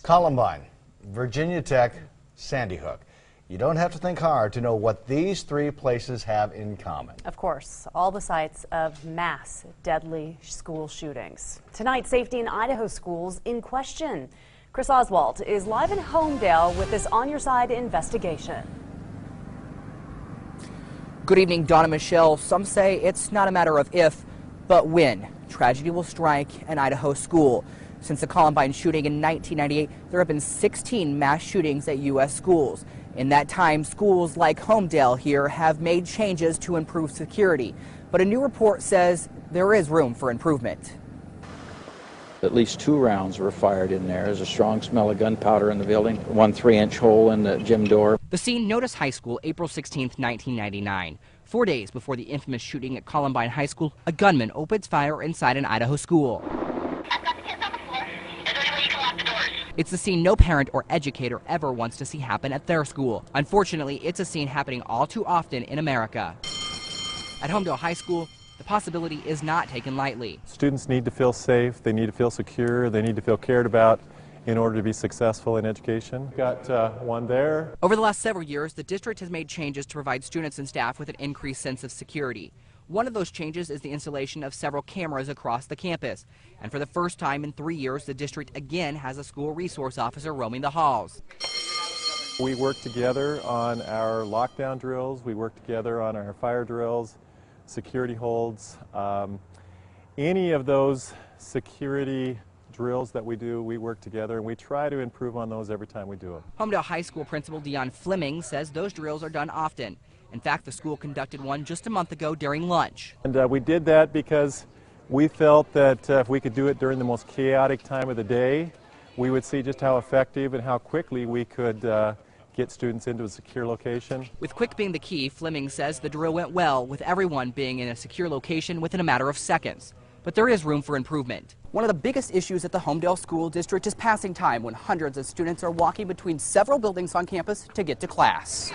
Columbine, Virginia Tech, Sandy Hook. You don't have to think hard to know what these three places have in common. Of course, all the sites of mass deadly school shootings. Tonight, safety in Idaho schools in question. Chris Oswald is live in Homedale with this On Your Side investigation. Good evening, Donna Michelle. Some say it's not a matter of if, but when tragedy will strike an Idaho school. Since the Columbine shooting in 1998, there have been 16 mass shootings at U.S. schools. In that time, schools like Homedale here have made changes to improve security. But a new report says there is room for improvement. At least 2 rounds were fired in there. There's a strong smell of gunpowder in the building. 1 3-inch hole in the gym door. The scene, Notice High School, April 16, 1999. 4 days before the infamous shooting at Columbine High School, a gunman opens fire inside an Idaho school. It's a scene no parent or educator ever wants to see happen at their school. Unfortunately, it's a scene happening all too often in America. At Homedale High School, the possibility is not taken lightly. Students need to feel safe, they need to feel secure, they need to feel cared about in order to be successful in education. Got one there. Over the last several years, the district has made changes to provide students and staff with an increased sense of security. One of those changes is the installation of several cameras across the campus. And for the first time in 3 years, the district again has a school resource officer roaming the halls. We work together on our lockdown drills, we work together on our fire drills, security holds. Any of those security drills that we do, we work together, and we try to improve on those every time we do it. Homedale High School Principal Dion Fleming says those drills are done often. In fact, the school conducted one just a month ago during lunch. And we did that because we felt that if we could do it during the most chaotic time of the day, we would see just how effective and how quickly we could get students into a secure location. With quick being the key, Fleming says the drill went well, with everyone being in a secure location within a matter of seconds. But there is room for improvement. One of the biggest issues at the Homedale School District is passing time, when hundreds of students are walking between several buildings on campus to get to class.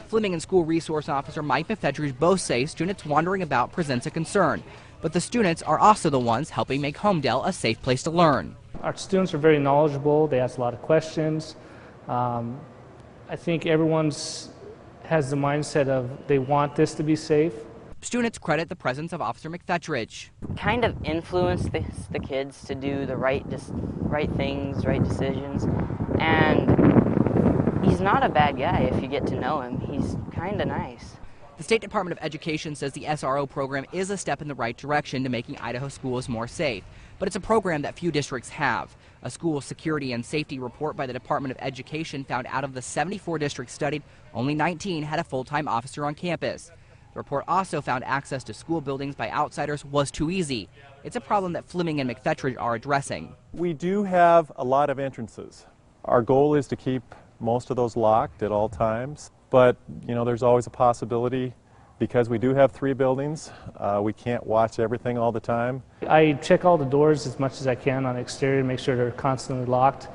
Fleming and School Resource Officer Mike McFetridge both say students wandering about presents a concern. But the students are also the ones helping make Homedale a safe place to learn. Our students are very knowledgeable. They ask a lot of questions. I think everyone has the mindset of they want this to be safe. Students credit the presence of Officer McFetridge. Kind of influence the kids to do the right things, right decisions, and he's not a bad guy if you get to know him. He's kind of nice. The State Department of Education says the SRO program is a step in the right direction to making Idaho schools more safe, but it's a program that few districts have. A school security and safety report by the Department of Education found out of the 74 districts studied, only 19 had a full-time officer on campus. The report also found access to school buildings by outsiders was too easy. It's a problem that Fleming and McFetridge are addressing. We do have a lot of entrances. Our goal is to keep most of those locked at all times, but you know, there's always a possibility. Because we do have 3 buildings, we can't watch everything all the time. I check all the doors as much as I can on the exterior to make sure they're constantly locked.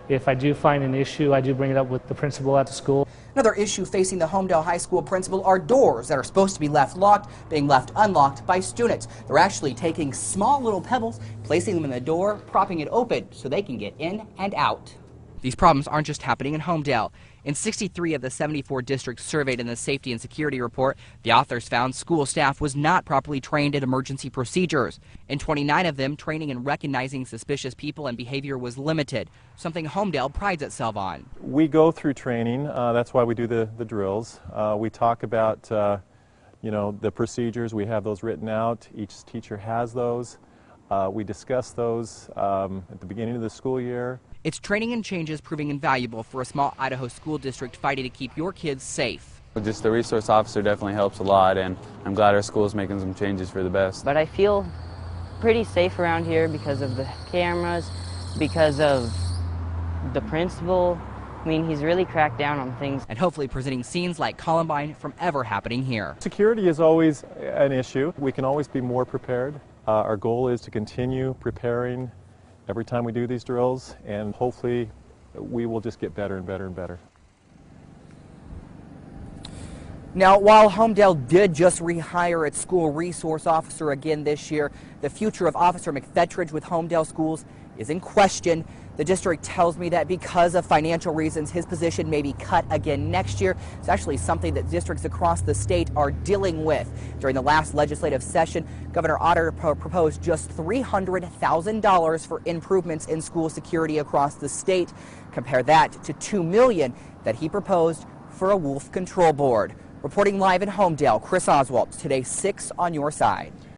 If I do find an issue, I do bring it up with the principal at the school. Another issue facing the Homedale High School principal are doors that are supposed to be left locked, being left unlocked by students. They're actually taking small little pebbles, placing them in the door, propping it open so they can get in and out. These problems aren't just happening in Homedale. In 63 of the 74 districts surveyed in the Safety and Security Report, the authors found school staff was not properly trained in emergency procedures. In 29 of them, training in recognizing suspicious people and behavior was limited, something Homedale prides itself on. We go through training. That's why we do the drills. We talk about you know, the procedures. We have those written out. Each teacher has those. We discuss those at the beginning of the school year. It's training and changes proving invaluable for a small Idaho school district fighting to keep your kids safe. Just the resource officer definitely helps a lot, and I'm glad our school's making some changes for the best. But I feel pretty safe around here because of the cameras, because of the principal. I mean, he's really cracked down on things. And hopefully preventing scenes like Columbine from ever happening here. Security is always an issue. We can always be more prepared. Our goal is to continue preparing every time we do these drills, and hopefully we will just get better and better and better. Now, while Homedale did just rehire its school resource officer again this year, the future of Officer McFetridge with Homedale schools is in question. The district tells me that because of financial reasons, his position may be cut again next year. It's actually something that districts across the state are dealing with. During the last legislative session, Governor Otter proposed just $300,000 for improvements in school security across the state. Compare that to $2 million that he proposed for a wolf control board. Reporting live in Homedale, Chris Oswald, Today 6 on your side.